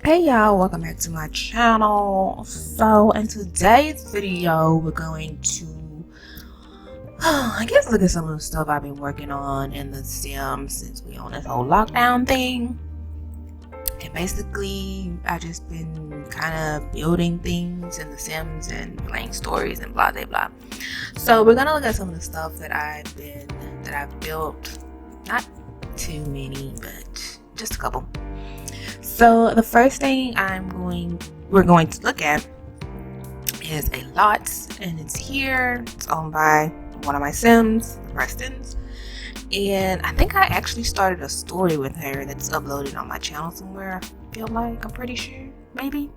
Hey y'all, welcome back to my channel. So in today's video we're going to I guess look at some of the stuff I've been working on in the Sims since we on this whole lockdown thing. And basically I just been kind of building things in the Sims and playing stories and blah blah blah. So we're gonna look at some of the stuff that I've built. Not too many, but just a couple. So the first thing we're going to look at is a lot, and it's here. It's owned by one of my Sims, the Prestons, and I think I actually started a story with her that's uploaded on my channel somewhere. I feel like I'm pretty sure, maybe.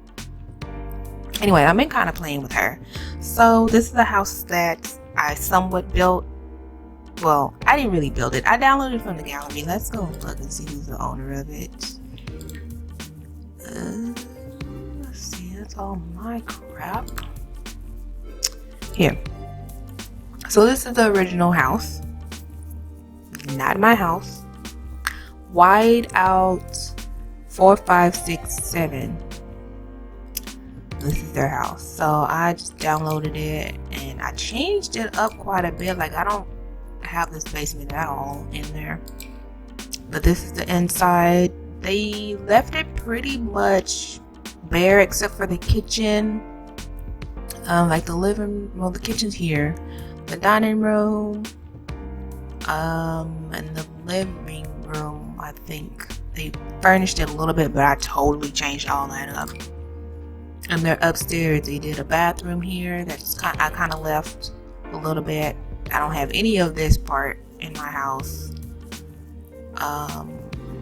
Anyway, I've been kind of playing with her. So this is the house that I somewhat built. Well, I didn't really build it. I downloaded it from the gallery. Let's go look and see who's the owner of it. Let's see, that's all my crap. Here. So this is the original house. Not my house. Wide out 4, 5, 6, 7. This is their house. So I just downloaded it and I changed it up quite a bit. Like I don't have this basement at all in there. But this is the inside. They left it pretty much bare except for the kitchen, like the living, well the kitchen's here, the dining room, and the living room. I think they furnished it a little bit, but I totally changed all that up. And they're upstairs. They did a bathroom here. I kind of left a little bit. I don't have any of this part in my house.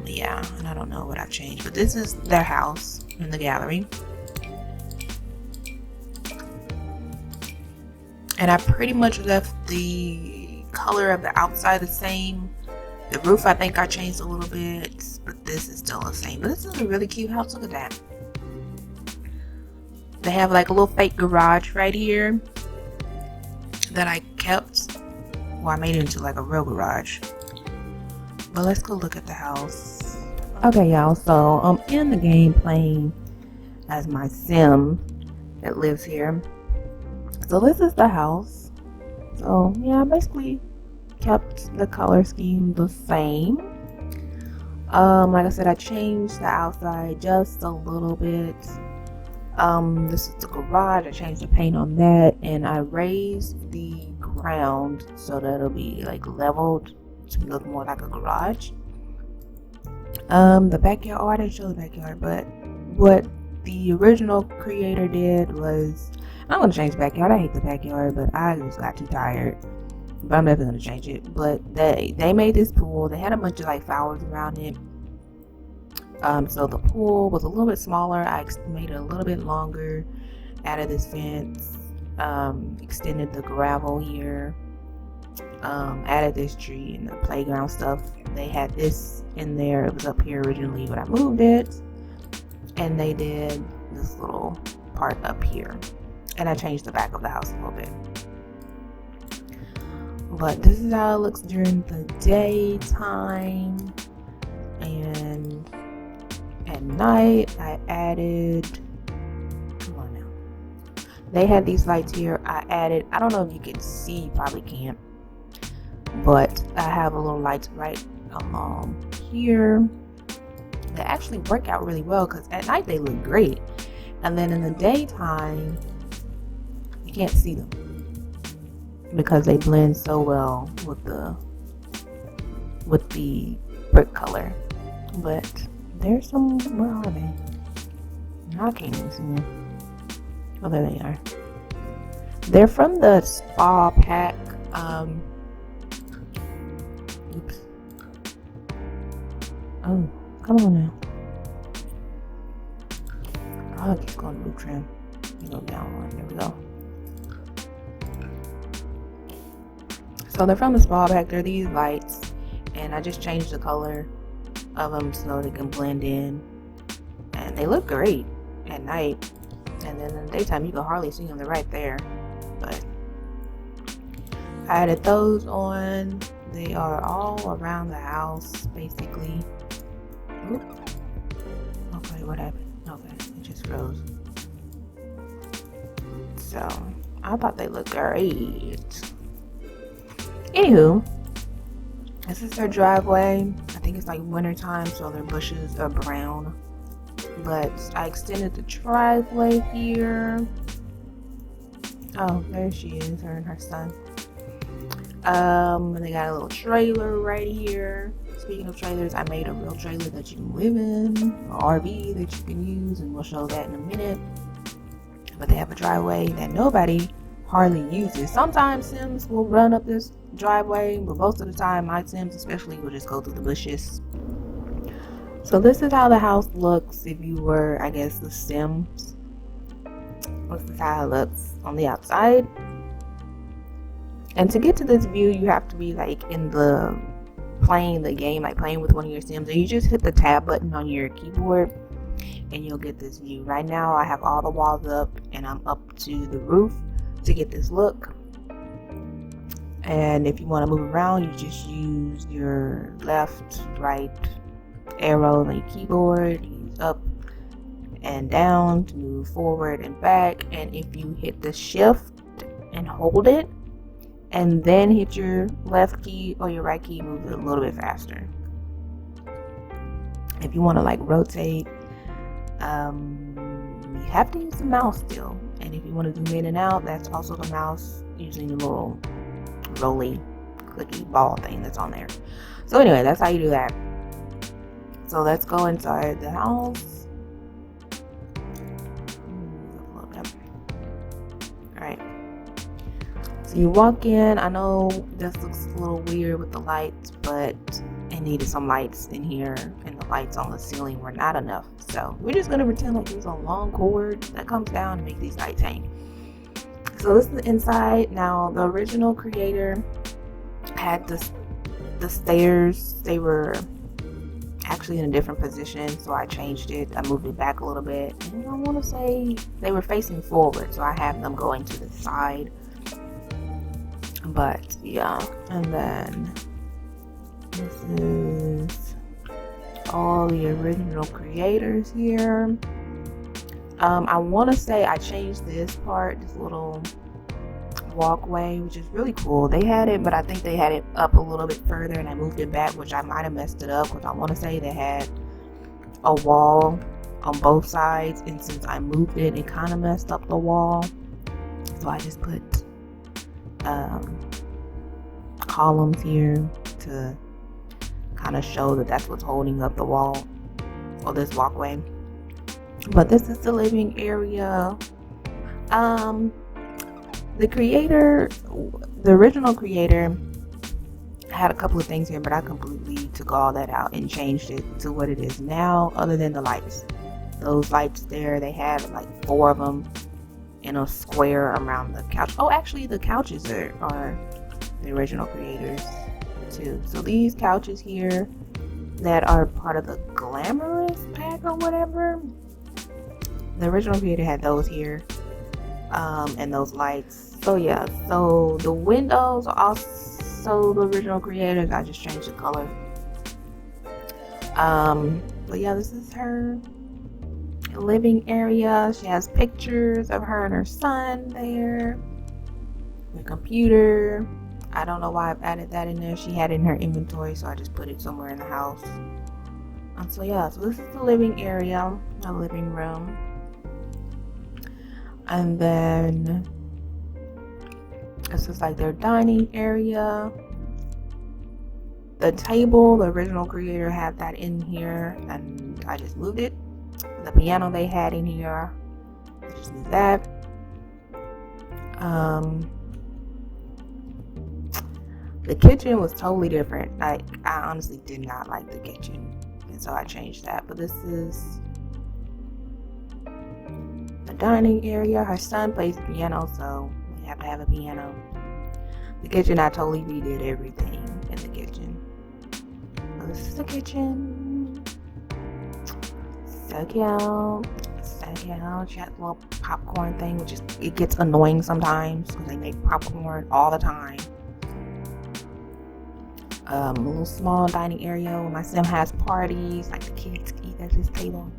Yeah, and I don't know what I've changed, but this is their house in the gallery. And I pretty much left the color of the outside the same. The roof I think I changed a little bit, but this is still the same. But this is a really cute house. Look at that. They have like a little fake garage right here that I kept. Well, I made it into like a real garage. But let's go look at the house. Okay, y'all, so I'm in the game playing as my Sim that lives here. So this is the house. So yeah, I basically kept the color scheme the same. Like I said, I changed the outside just a little bit. This is the garage. I changed the paint on that, and I raised the ground so that it'll be like leveled to look more like a garage. The backyard, I didn't show the backyard, but what the original creator did was, I'm gonna change the backyard. I hate the backyard, but I just got too tired. But I'm definitely gonna change it. But they made this pool. They had a bunch of like flowers around it. So the pool was a little bit smaller. I made it a little bit longer. Added this fence. Extended the gravel here. Added this tree and the playground stuff. They had this in there. It was up here originally, but I moved it, and they did this little part up here, and I changed the back of the house a little bit. But this is how it looks during the daytime, and at night I added, come on now, they had these lights here. I added, I don't know if you can see, you probably can't, but I have a little lights right along here. They actually work out really well because at night they look great, and then in the daytime you can't see them because they blend so well with the brick color. But there's some, where are they? I can't even see them. Oh, there they are. They're from the spa pack. Oops. Oh, come on now. Oh, it keeps going to blue trim. Let me go down one. There we go. So they're from the spa pack. They're these lights, and I just changed the color of them so they can blend in, and they look great at night. And then in the daytime, you can hardly see them. They're right there. But I added those on. They are all around the house, basically. Oop. Okay, what happened? Okay, it just froze. So I thought they looked great. Anywho, this is their driveway. I think it's like winter time, so their bushes are brown. But I extended the driveway here. Oh, there she is, her and her son. And they got a little trailer right here. Speaking of trailers, I made a real trailer that you can live in, an RV that you can use, and we'll show that in a minute. But they have a driveway that nobody hardly uses. Sometimes Sims will run up this driveway, but most of the time my Sims especially will just go through the bushes. So this is how the house looks if you were, I guess, the Sims. This is how it looks on the outside. And to get to this view, you have to be like in the playing the game, like playing with one of your Sims, and you just hit the tab button on your keyboard and you'll get this view. Right now I have all the walls up and I'm up to the roof to get this look. And if you want to move around, you just use your left, right arrow on your keyboard, use up and down to move forward and back. And if you hit the shift and hold it and then hit your left key or your right key, move it a little bit faster. If you want to like rotate, you have to use the mouse still. And if you want to zoom in and out, that's also the mouse using the little roly clicky ball thing that's on there. So anyway, that's how you do that. So let's go inside the house. Alright. So you walk in. I know this looks a little weird with the lights, but it needed some lights in here, and the lights on the ceiling were not enough. So we're just going to pretend like there's a long cord that comes down and make these lights hang. So this is the inside. Now the original creator had the stairs. They were actually in a different position, so I changed it. I moved it back a little bit, and I want to say they were facing forward, so I have them going to the side. But yeah, and then this is all the original creators here. I want to say I changed this part, this little walkway, which is really cool. They had it, but I think they had it up a little bit further and I moved it back, which I might have messed it up, because I want to say they had a wall on both sides, and since I moved it, it kind of messed up the wall. So I just put columns here to kind of show that that's what's holding up the wall or this walkway. But this is the living area. The creator, the original creator, had a couple of things here, but I completely took all that out and changed it to what it is now, other than the lights. Those lights there, they had like 4 of them in a square around the couch. Oh, actually the couches are the original creators too. So these couches here that are part of the glamorous pack or whatever, the original creator had those here, and those lights. So yeah, so the windows are also the original creators. I just changed the color. But yeah, this is her living area. She has pictures of her and her son there. The computer. I don't know why I've added that in there. She had it in her inventory, so I just put it somewhere in the house. And so yeah, so this is the living area, the living room. And then this is like their dining area. The table, the original creator had that in here, and I just moved it. The piano they had in here, I just moved that. The kitchen was totally different. I honestly did not like the kitchen, and so I changed that. But this is the dining area. Her son plays the piano, so we have to have a piano. The kitchen, I totally redid everything in the kitchen. So this is the kitchen. So cute. So cute. She has a little popcorn thing, which is, it gets annoying sometimes because they make popcorn all the time. A little small dining area where my sim has parties, like the kids eat at this table.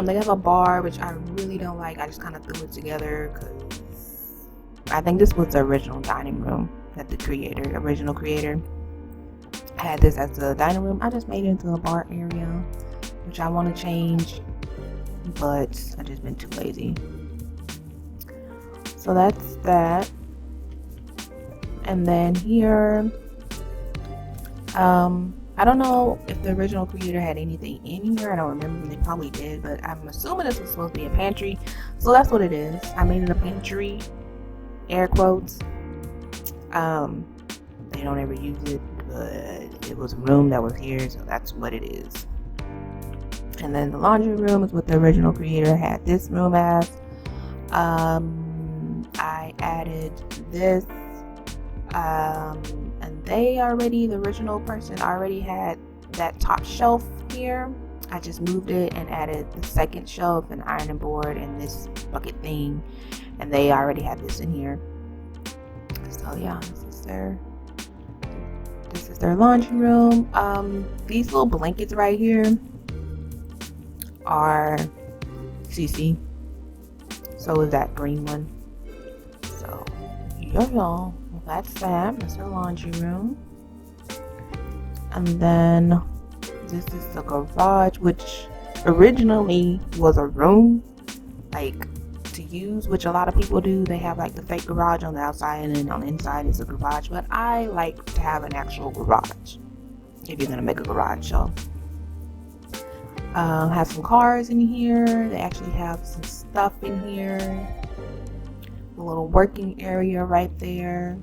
They have a bar, which I really don't like. I just kind of threw it together because I think this was the original dining room that the original creator, had this as the dining room. I just made it into a bar area, which I want to change, but I just been too lazy. So that's that. And then here, I don't know if the original creator had anything in here. I don't remember. They probably did, but I'm assuming this was supposed to be a pantry. So that's what it is. I made it a pantry, air quotes. They don't ever use it, but it was a room that was here, so that's what it is. And then the laundry room is what the original creator had this room as. I added this, and the original person already had that top shelf here. I just moved it and added the second shelf, an ironing board, and this bucket thing, and they already had this in here. So yeah, this is their laundry room. These little blankets right here are CC. So is that green one. So y'all, that's that. That's our laundry room. And then this is the garage, which originally was a room, like, to use, which a lot of people do. They have like the fake garage on the outside, and then on the inside is a garage. But I like to have an actual garage if you're gonna make a garage. So have some cars in here. They actually have some stuff in here. A little working area right there.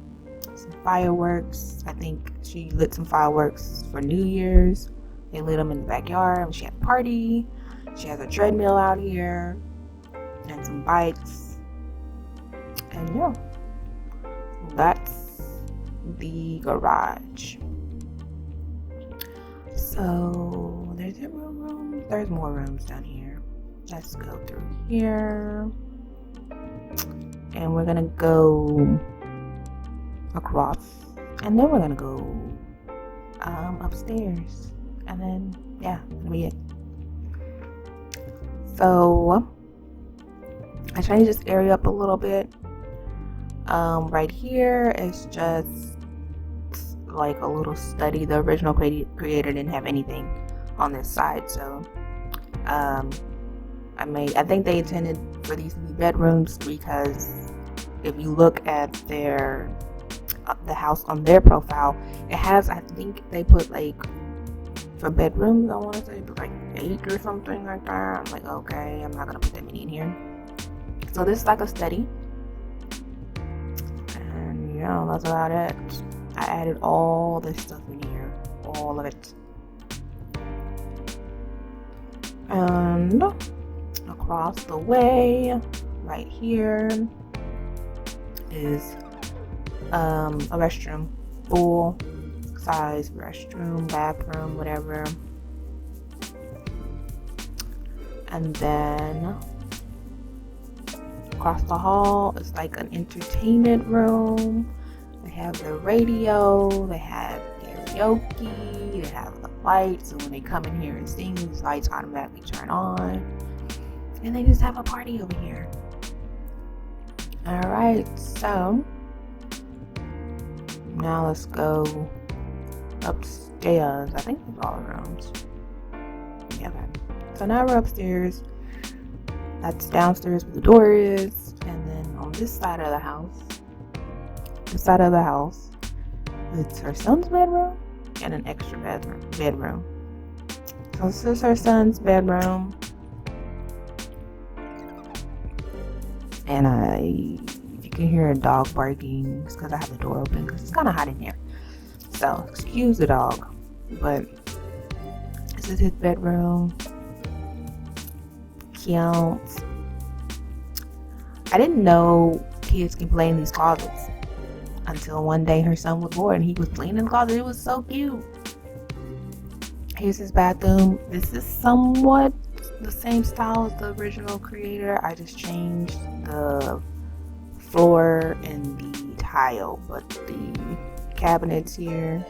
Some fireworks. I think she lit some fireworks for New Year's. They lit them in the backyard. She had a party. She has a treadmill out here and some bikes. And yeah, that's the garage. So there's a room. There's more rooms down here. Let's go through here, and we're gonna go across, and then we're gonna go upstairs, and then yeah, that'll be it. So I changed this area up a little bit. Right here is just like a little study. The original creator didn't have anything on this side, so I think they intended for these to be bedrooms, because if you look at the house on their profile, it has, I think they put like, for bedrooms, I want to say like 8 or something like that. I'm like, okay, I'm not gonna put that many in here. So this is like a study, and yeah, that's about it. I added all this stuff in here, all of it. And across the way, right here, is a restroom, full size restroom, bathroom, whatever. And then across the hall is like an entertainment room. They have the radio, they have karaoke, they have the lights, so when they come in here and sing, these lights automatically turn on. And they just have a party over here. Alright, so now let's go upstairs. I think there's all the rooms. Yeah, okay. So now we're upstairs. That's downstairs where the door is. And then on this side of the house, it's her son's bedroom and an extra bedroom. So this is her son's bedroom. And if you can hear a dog barking, it's because I have the door open because it's kind of hot in here. So excuse the dog. But this is his bedroom. Cute. I didn't know kids can play in these closets until one day her son was bored and he was playing in the closet. It was so cute. Here's his bathroom. This is somewhat the same style as the original creator. I just changed the floor and the tile, but the cabinets here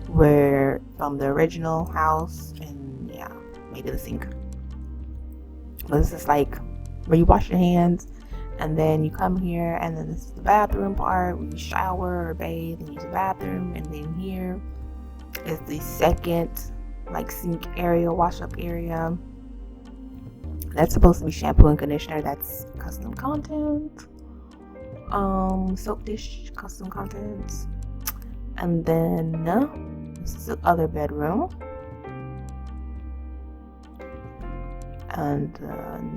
were from the original house, and yeah, made it a sink. But this is like where you wash your hands, and then you come here, and then this is the bathroom part where you shower or bathe and use the bathroom. And then here is the second like sink area, wash up area. That's supposed to be shampoo and conditioner. That's custom content. Soap dish, custom contents. And then this is the other bedroom. And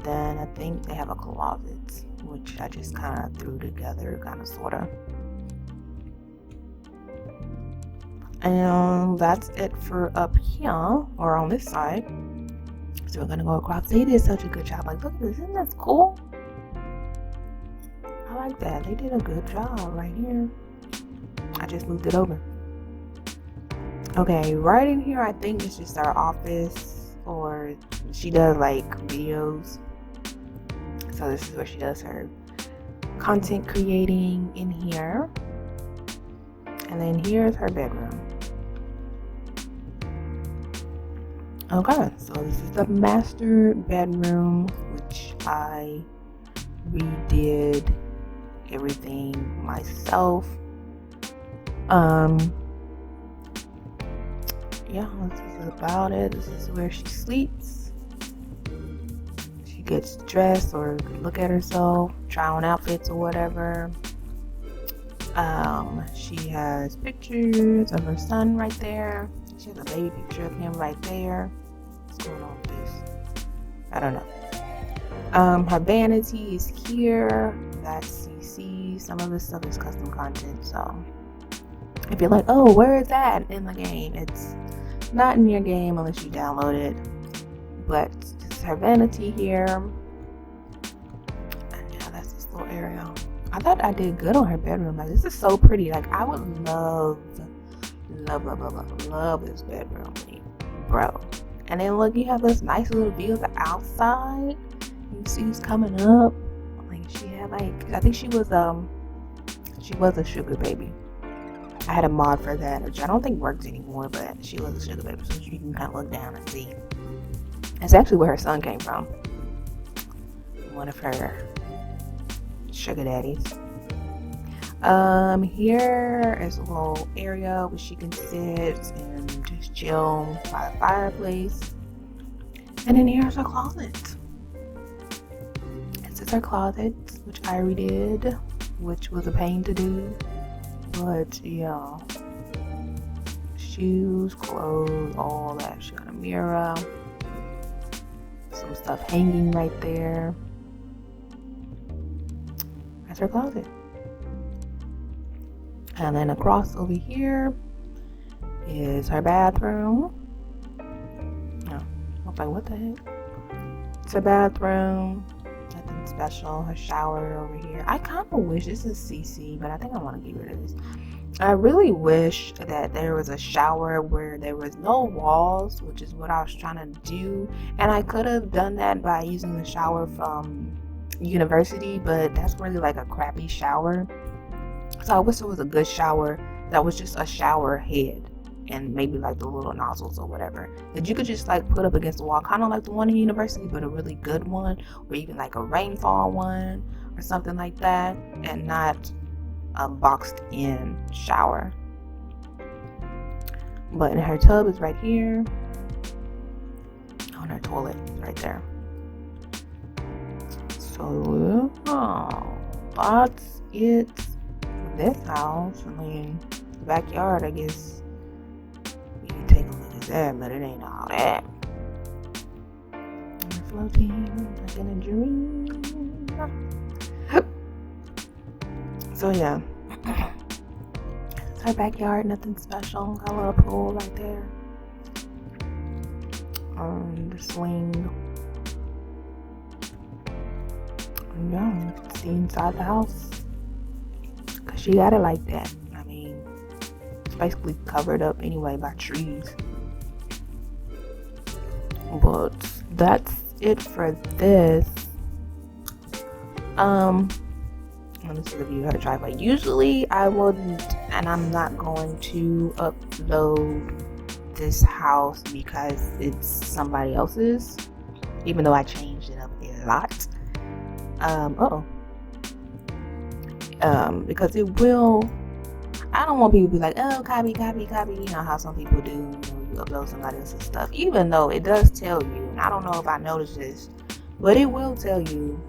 then I think they have a closet, which I just kind of threw together, kind of, sort of. And that's it for up here, or on this side. So we're gonna go across. They did such a good job. Like, look at this, isn't that cool? I like that. They did a good job right here. I just moved it over. Okay, right in here, I think it's just our office, or she does like videos. So this is where she does her content creating in here. And then here's her bedroom. Okay, so this is the master bedroom, which I redid everything myself. Yeah, this is about it. This is where she sleeps. She gets dressed or look at herself, try on outfits or whatever. She has pictures of her son right there. She has a baby picture of him right there. What's going on with this? I don't know. Her vanity is here. That's CC. Some of this stuff is custom content. So if you're like, oh, where is that in the game? It's not in your game unless you download it. But this is her vanity here. And yeah, that's this little area. I thought I did good on her bedroom. Like, this is so pretty. Like, I would love this bedroom, bro. And then look, you have this nice little view of the outside. You see who's coming up. Like, she had like, I think she was a sugar baby. I had a mod for that, which I don't think works anymore, but she was a sugar baby, so you can kind of look down and see. That's actually where her son came from. One of her sugar daddies. Here is a little area where she can sit and just chill by the fireplace. And then here's her closet. This is her closet, which I redid, which was a pain to do. But yeah, shoes, clothes, all that. She got a mirror, some stuff hanging right there. That's her closet. And then across over here is her bathroom. Oh, I was like, what the heck? It's her bathroom. Nothing special. Her shower over here. I kind of wish, this is CC, but I think I want to get rid of this. I really wish that there was a shower where there was no walls, which is what I was trying to do. And I could have done that by using the shower from university, but that's really like a crappy shower. So I wish there was a good shower that was just a shower head and maybe like the little nozzles or whatever that you could just like put up against the wall, kind of like the one in university, but a really good one, or even like a rainfall one or something like that, and not a boxed in shower. But in her tub is right here. On her toilet is right there. So that's it for this house. I mean, the backyard, I guess we can take a look at that, but it ain't all that. I'm floating like in a dream. So yeah, it's our backyard, nothing special. Got a little pool right there. The swing. Yeah, you can see inside the house. Cause she got it like that. I mean, it's basically covered up anyway by trees. But that's it for this. Let me see the view of her driveway. Usually I wouldn't, and I'm not going to upload this house because it's somebody else's, even though I changed it up a lot. Because it will. I don't want people to be like, oh, copy. You know how some people do. You upload somebody else's stuff, even though it does tell you. And I don't know if I noticed this, but it will tell you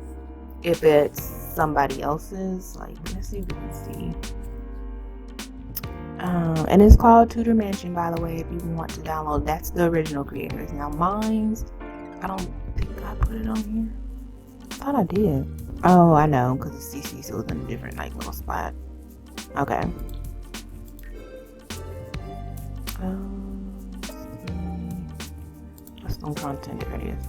if it's somebody else's. Like, let's see if we can see. And it's called Tutor Mansion, by the way, if you want to download. That's the original creators. Now mine's, I don't think I put it on here. I thought I did. Oh, I know, because it's CC, so it's in a different like little spot. Okay. Custom content, there it is.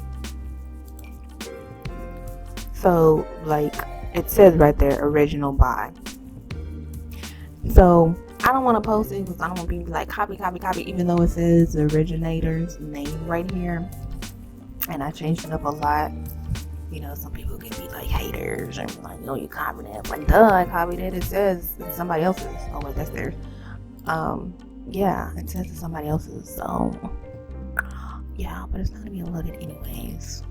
So, like, it says right there, original by. So, I don't want to post it because I don't want people to be like, copy, even though it says the originator's name right here. And I changed it up a lot. You know, some people can be like haters and like, you copied it. Like, duh, I copied it. It says it's somebody else's. Oh, wait, that's theirs. Yeah, it says it's somebody else's. So, yeah, but it's not going to be loaded anyways.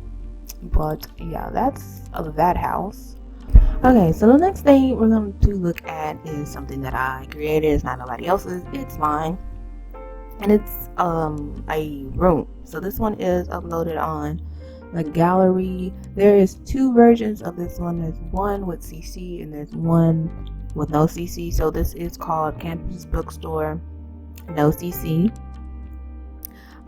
But, yeah, that's that house. Okay, so the next thing we're going to look at is something that I created. It's not nobody else's. It's mine. And it's a room. So this one is uploaded on the gallery. There is two versions of this one. There's one with CC and there's one with no CC. So this is called Campus Bookstore No CC.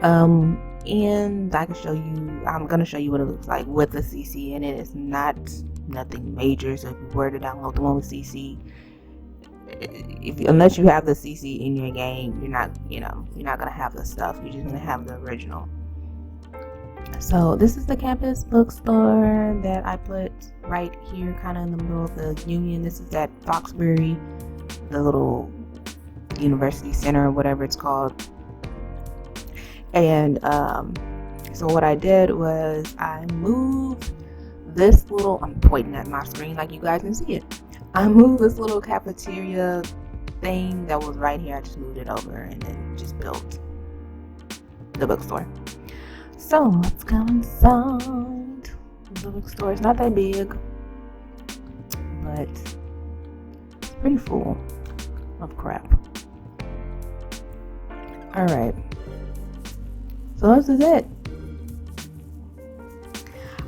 And I can show you, I'm going to show you what it looks like with the CC, and it is nothing major. So if you were to download the one with CC, unless you have the CC in your game, you're not going to have the stuff. You're just going to have the original. So this is the Campus Bookstore that I put right here, kind of in the middle of the Union. This is at Foxbury, the little university center or whatever it's called. And so what I did was I moved this little, I'm pointing at my screen like you guys can see it. I moved this little cafeteria thing that was right here. I just moved it over and then just built the bookstore. So let's go inside. The bookstore is not that big, but it's pretty full of crap. Alright. So this is it.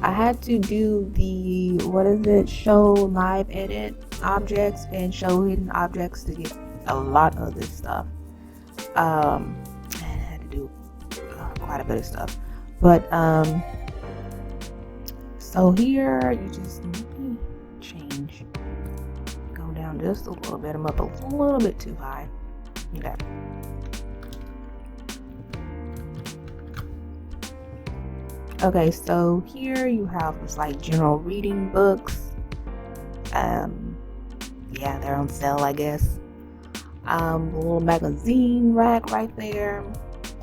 I had to do the, show live edit objects and show hidden objects to get a lot of this stuff. And I had to do quite a bit of stuff. But, so here you just change. Go down just a little bit. I'm up a little bit too high. Okay. Okay, so here you have just like general reading books. Yeah, they're on sale, I guess. A little magazine rack right there.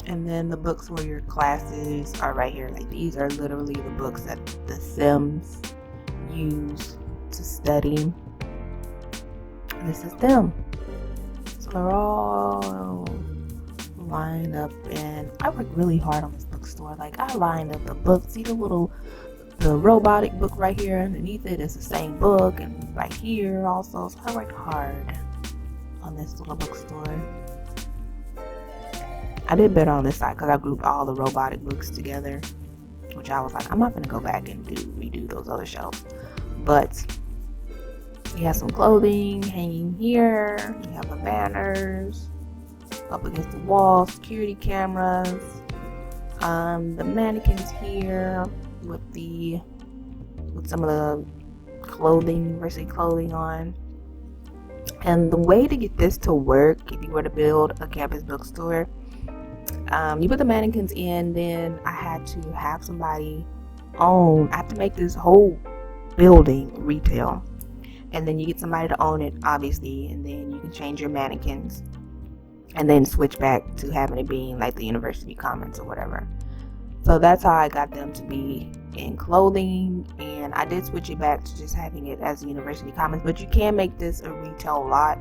And then the books for your classes are right here. Like, these are literally the books that the Sims use to study. This is them. So they're all lined up, and I worked really hard on this bookstore. Like, I lined up the books. See the robotic book right here underneath it is the same book, and right here also. So I worked hard on this little bookstore. I did better on this side because I grouped all the robotic books together, which I was like, I'm not going to go back and redo those other shelves. But you have some clothing hanging here. You have the banners up against the wall, security cameras, the mannequins here with some of the university clothing on. And the way to get this to work, if you were to build a campus bookstore, you put the mannequins in, then I had to have somebody I have to make this whole building retail, and then you get somebody to own it, obviously, and then you can change your mannequins and then switch back to having it being like the university commons or whatever. So that's how I got them to be in clothing, and I did switch it back to just having it as the university commons. But you can make this a retail lot.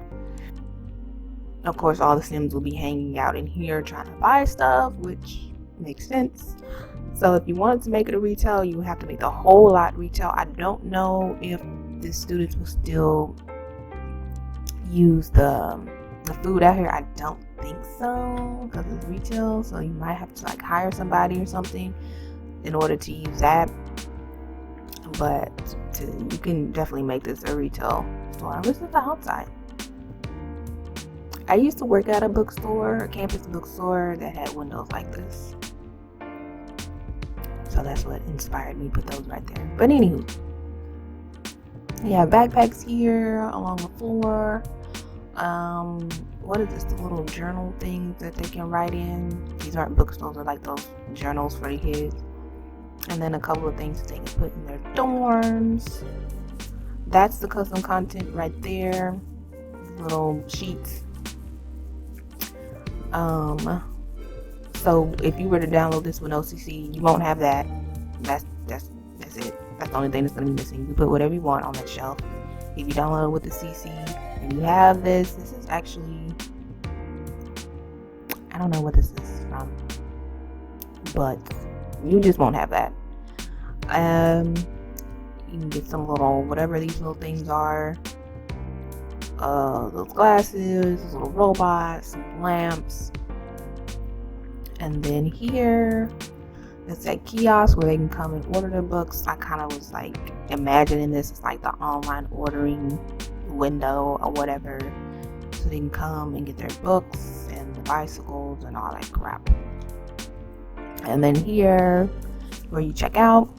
Of course, all the Sims will be hanging out in here trying to buy stuff, which makes sense. So if you wanted to make it a retail, you would have to make the whole lot retail. I don't know if the students will still use the food out here. I don't think so, because it's retail, so you might have to like hire somebody or something in order to use that. But you can definitely make this a retail store. This is the outside. I used to work at a bookstore, a campus bookstore that had windows like this. So that's what inspired me to put those right there. But anywho, yeah, backpacks here along the floor. What is this? The little journal things that they can write in. These aren't bookstores, they're like those journals for the kids. And then a couple of things that they can put in their dorms. That's the custom content right there. Little sheets. So if you were to download this with OCC, you won't have that. That's it. That's the only thing that's gonna be missing. You put whatever you want on that shelf. If you download it with the CC and you have this is actually, I don't know what this is from, but you just won't have that. You can get some little, whatever these little things are, those glasses, those little robots, some lamps. And then here, it's that kiosk where they can come and order their books. I kind of was like imagining this as like the online ordering window or whatever. So they can come and get their books and the bicycles and all that crap. And then here, where you check out.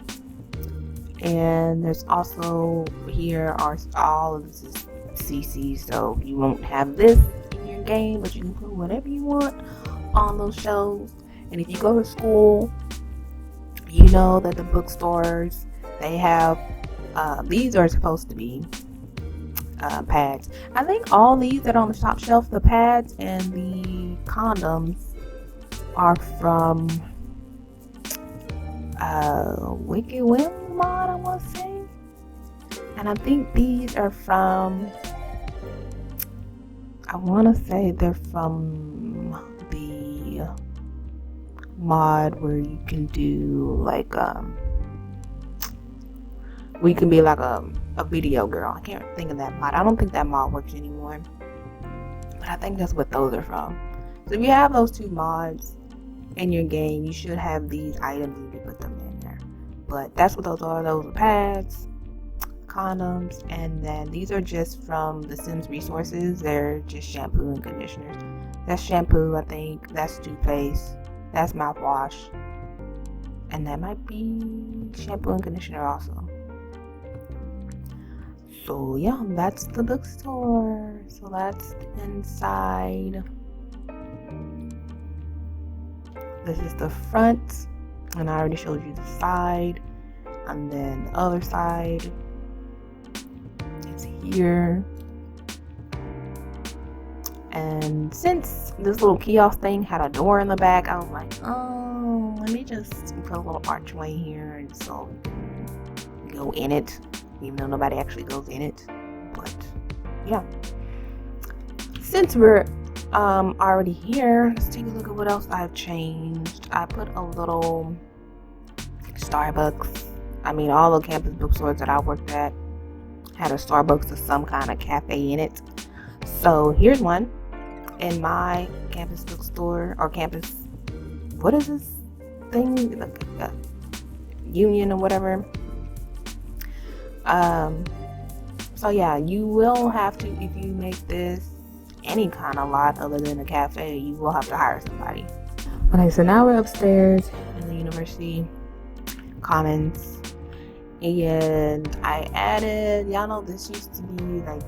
And there's also, here are all of this is CC, so you won't have this in your game, but you can put whatever you want on those shelves. And if you go to school, you know that the bookstores, they have these are supposed to be pads. I think all these that are on the top shelf, the pads and the condoms, are from Wicked Whim mod, I want to say. And I think these are from, I want to say they're from the mod where you can do like we can be like a video girl. I can't think of that mod. I don't think that mod works anymore, but I think that's what those are from. So if you have those two mods in your game, you should have these items and you can put them in there. But that's what those are. Those are pads, condoms, and then these are just from the Sims resources. They're just shampoo and conditioners. That's shampoo, I think. That's toothpaste. That's mouthwash. And that might be shampoo and conditioner also. So yeah, that's the bookstore. So that's the inside. This is the front. And I already showed you the side. And then the other side is here. And since this little kiosk thing had a door in the back, I was like, oh, let me just put a little archway here and so we can go in it, even though nobody actually goes in it. But yeah, since we're already here, let's take a look at what else I've changed. I put a little Starbucks. I mean, all the campus bookstores that I worked at had a Starbucks or some kind of cafe in it. So here's one in my campus bookstore, or campus, what is this thing, like union or whatever. So yeah, you will have to, if you make this any kind of lot other than a cafe, you will have to hire somebody. Okay, so now we're upstairs in the university commons, and I added, y'all know this used to be like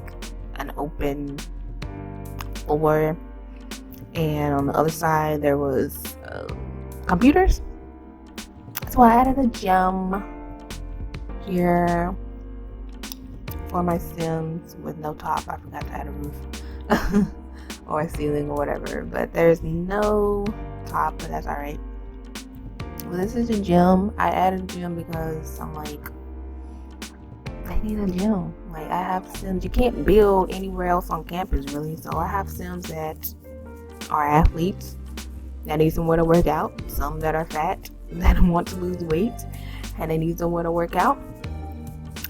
an open floor, and on the other side there was computers. So I added a gym here for my Sims with no top. I forgot to add a roof or a ceiling or whatever, but there's no top, but that's alright. Well, this is a gym. I added a gym because I'm like, I need a gym. Like, I have Sims. You can't build anywhere else on campus really, so I have Sims that are athletes, that need somewhere to work out, some that are fat that want to lose weight and they need somewhere to work out,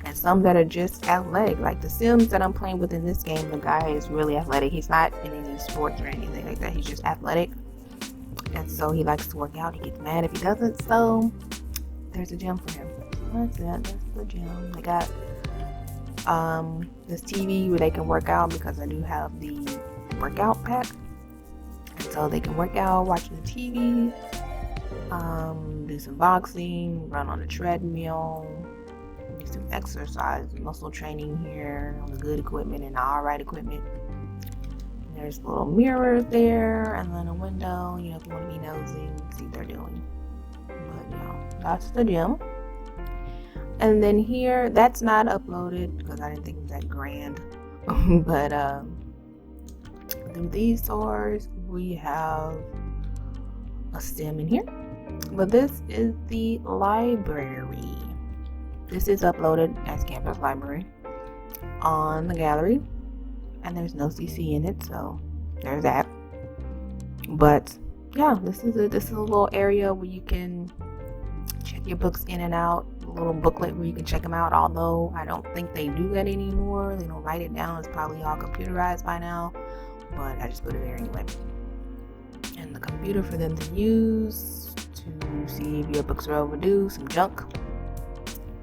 and some that are just athletic. Like the Sims that I'm playing with in this game, the guy is really athletic. He's not in any sports or anything like that. He's just athletic, and so he likes to work out. He gets mad if he doesn't, so there's a gym for him. That's it. That's the gym. They got this TV where they can work out, because I do have the workout pack, and so they can work out watching the TV, do some boxing, run on a treadmill, do some exercise, muscle training here on the good equipment and the alright equipment. And there's little mirrors there, and then a window, if you want to be nosy, see what they're doing. But yeah, that's the gym. And then here, that's not uploaded because I didn't think it was that grand. But through these doors, we have a sim in here. But this is the library. This is uploaded as campus library on the gallery, and there's no CC in it, so there's that. But yeah, this is a little area where you can check your books in and out. A little booklet where you can check them out, although I don't think they do that anymore. They don't write it down. It's probably all computerized by now, but I just put it there anyway. And the computer for them to use to see if your books are overdue. Some junk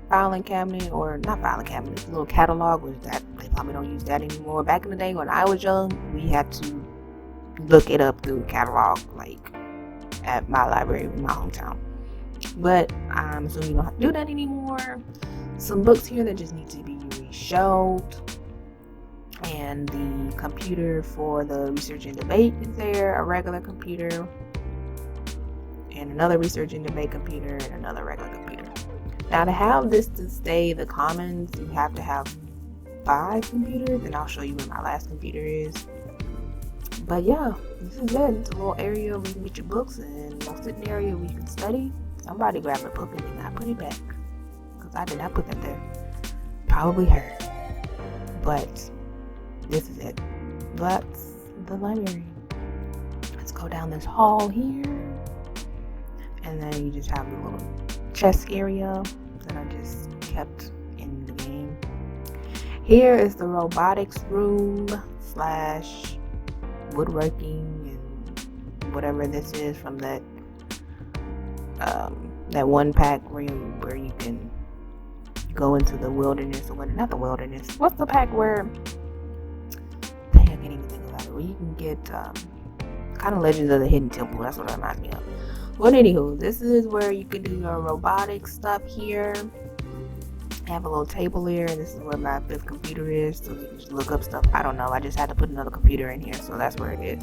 filing cabinet, or not filing cabinet, a little catalog, which that they probably don't use that anymore. Back in the day when I was young, we had to look it up through a catalog, like at my library in my hometown. But I'm assuming you don't have to do that anymore. Some books here that just need to be reshelved. And the computer for the research and debate is there, a regular computer, and another research and debate computer, and another regular computer. Now, to have this to stay the commons, you have to have 5 computers, and I'll show you where my last computer is. But yeah, this is it. It's a little area where you can get your books, and a sitting area where you can study. Somebody grabbed a book and did not put it back, because I did not put that there. Probably her. But this is it. That's the library. Let's go down this hall here, and then you just have the little chess area that I just kept in the game. Here is the robotics room / woodworking and whatever this is from that one pack where you can go into the wilderness, or not the wilderness. What's the pack where? Dang, I can't even think about it. Where you can get kind of Legends of the Hidden Temple. That's what it reminds me of. But anywho, this is where you can do your robotic stuff here. I have a little table here, and this is where my 5th computer is, so you can just look up stuff. I don't know. I just had to put another computer in here, so that's where it is.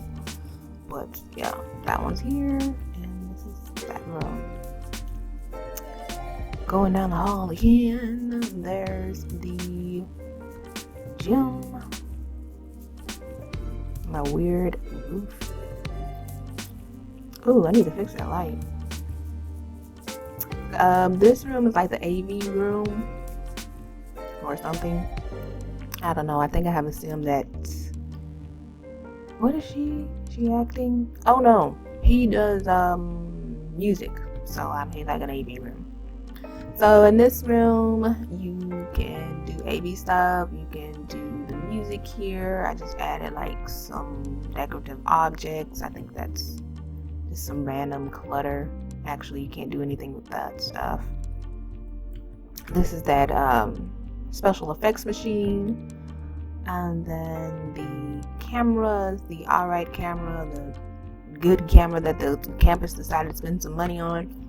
But yeah, that one's here, and this is that room. Going down the hall again, there's the gym. My weird roof. Ooh, I need to fix that light. This room is like the AV room or something. I don't know. I think I have a sim that. What is she? She acting? Oh no, he does music. So he's like an AV room. So in this room, you can do AV stuff. You can do the music here. I just added like some decorative objects. I think that's just some random clutter. Actually, you can't do anything with that stuff. This is that special effects machine. And then the cameras, the alright camera, the good camera that the campus decided to spend some money on.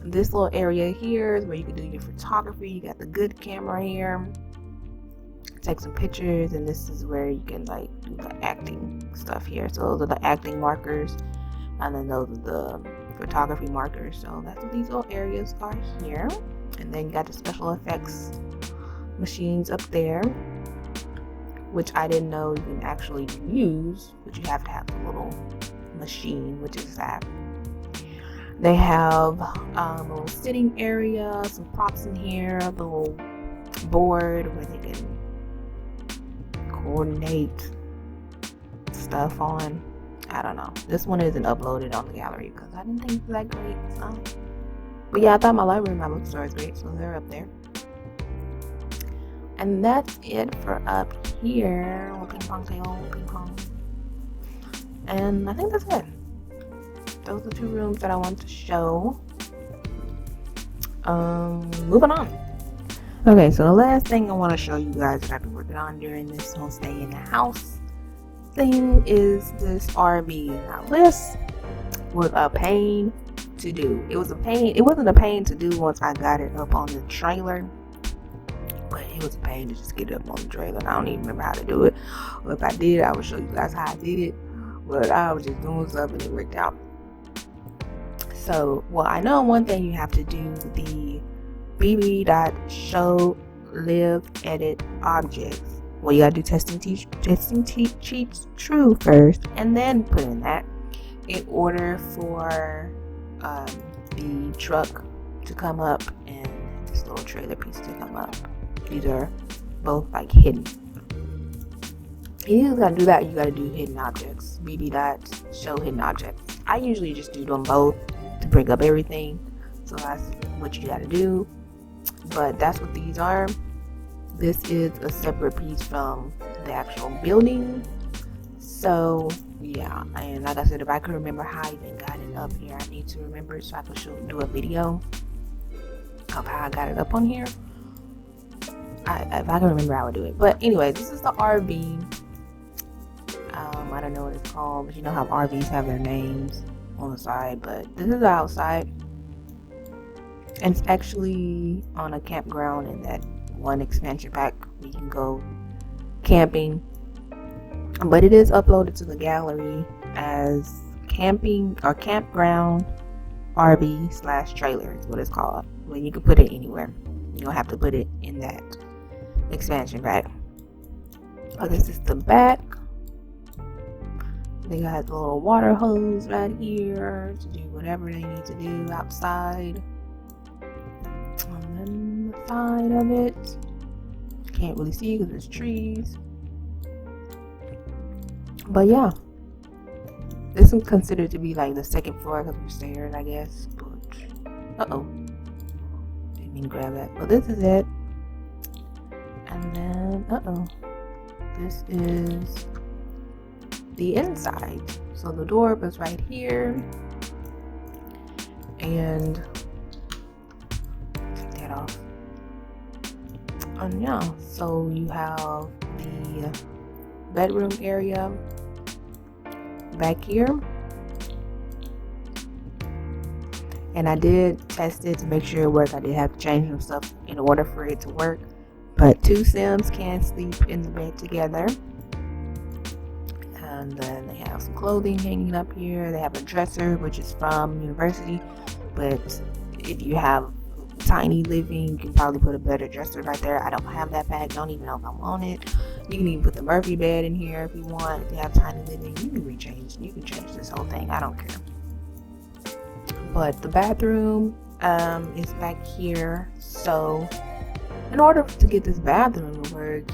This little area here is where you can do your photography. You got the good camera here. Take some pictures, and this is where you can like do the acting stuff here. So those are the acting markers, and then those are the photography markers. So that's what these little areas are here. And then you got the special effects machines up there, which I didn't know you can actually use, but you have to have the little machine, which is that. They have a little sitting area, some props in here, a little board where they can coordinate stuff on. I don't know. This one isn't uploaded on the gallery because I didn't think it was that great. So. But yeah, I thought my library and my bookstore is great, so they're up there. And that's it for up here. Ping pong tail, ping pong. And I think that's it. Those are the 2 rooms that I want to show. Moving on. Okay, so the last thing I want to show you guys that I've been working on during this whole stay in the house thing is this RV. Now this was a pain to do. It wasn't a pain to do once I got it up on the trailer, but it was a pain to just get it up on the trailer. And I don't even remember how to do it. Or if I did, I would show you guys how I did it. But I was just doing stuff and it worked out. So, well, I know one thing you have to do, the bb.show live edit objects. Well, you gotta do testing cheats true first, and then put in that in order for the truck to come up and this little trailer piece to come up. These are both like hidden. You just gotta do that. You gotta do hidden objects. bb.show hidden objects. I usually just do them both to bring up everything. So that's what you gotta do. But that's what these are. This is a separate piece from the actual building. So yeah, and like I said, if I could remember how I even got it up here, I need to remember it so I can do a video of how I got it up on here. If I can remember, I would do it. But anyway, this is the RV. I don't know what it's called, but you know how RVs have their names on the side. But this is the outside, and it's actually on a campground in that one expansion pack where you can go camping. But it is uploaded to the gallery as camping or campground RV/trailer is what it's called. Well, you can put it anywhere. You don't have to put it in that expansion pack. Oh, this is the back. They got the little water hose right here to do whatever they need to do outside. And then the side of it, can't really see because there's trees. But yeah, this is considered to be like the second floor because we're stairs, I guess. But didn't mean to grab that. But this is it. And then this is the inside. So the door was right here, and take that off. And yeah, so you have the bedroom area back here, and I did test it to make sure it worked. I did have to change some stuff in order for it to work, but 2 Sims can sleep in the bed together. And then they have some clothing hanging up here. They have a dresser, which is from university, but if you have tiny living, you can probably put a better dresser right there. I don't have that bag, don't even know if I want it. You can even put the Murphy bed in here if you want. If you have tiny living, you can you can change this whole thing, I don't care. But the bathroom is back here. So in order to get this bathroom to work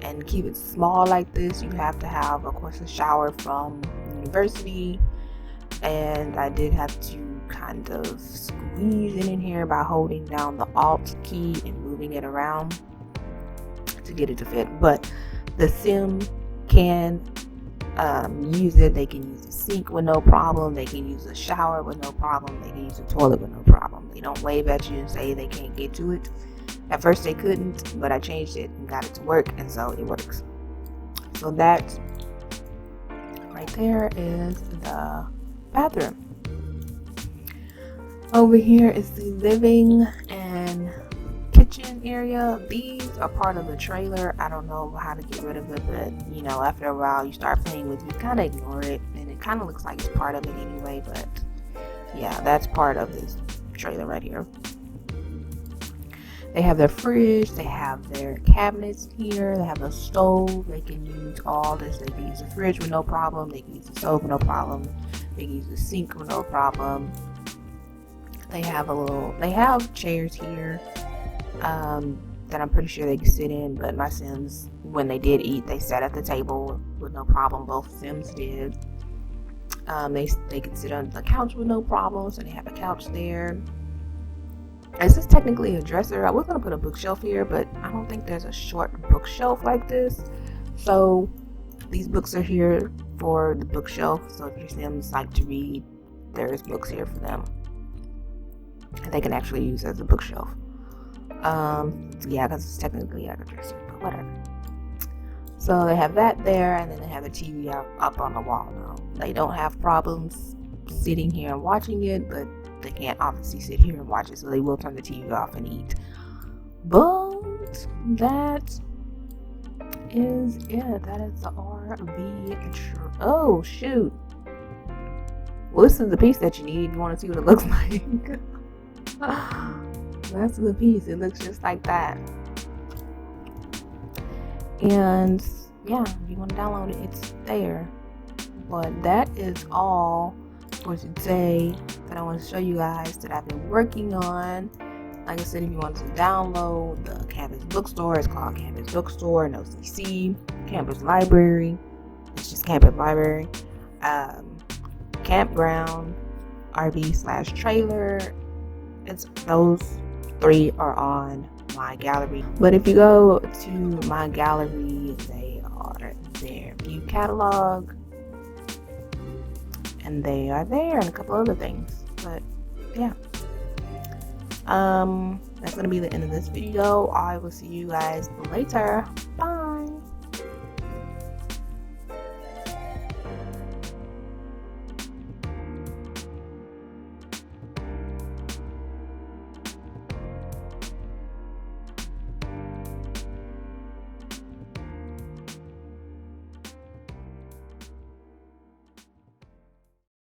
and keep it small like this, you have to have, of course, a shower from university. And I did have to kind of squeeze it in here by holding down the Alt key and moving it around to get it to fit. But the Sim can use it. They can use the sink with no problem. They can use the shower with no problem. They can use the toilet with no problem. They don't wave at you and say they can't get to it. At first they couldn't, but I changed it and got it to work, and so it works. So that right there is the bathroom. Over here is the living and kitchen area. These are part of the trailer. I don't know how to get rid of it, but you know, after a while you start playing with it, you kind of ignore it, and it kind of looks like it's part of it anyway. But yeah, that's part of this trailer right here. They have their fridge, they have their cabinets here, they have a stove. They can use all this. They can use the fridge with no problem. They can use the stove with no problem. They can use the sink with no problem. They have chairs here that I'm pretty sure they can sit in, but my Sims, when they did eat, they sat at the table with no problem. Both Sims did. They can sit on the couch with no problems, and they have a couch there. This is technically a dresser. I was gonna put a bookshelf here, but I don't think there's a short bookshelf like this. So these books are here for the bookshelf. So if your Sims like to read, there's books here for them. And they can actually use as a bookshelf. Yeah, because it's technically like a dresser, but whatever. So they have that there, and then they have the TV up on the wall now. They don't have problems sitting here and watching it, but they can't obviously sit here and watch it, so they will turn the TV off and eat. But that is it. That is the RV. Oh, shoot. Well, this is the piece that you need if you want to see what it looks like. That's the piece. It looks just like that. And yeah, if you want to download it, it's there. But that is all for today that I want to show you guys that I've been working on. Like I said, if you want to download the Campus Bookstore, it's called Campus Bookstore, no CC. Campus Library, it's just Campus Library. Campground, RV/trailer. It's those 3 are on my gallery. But if you go to my gallery, they are there. View catalog, and they are there, and a couple other things. But yeah, that's gonna be the end of this video. I will see you guys later. Bye.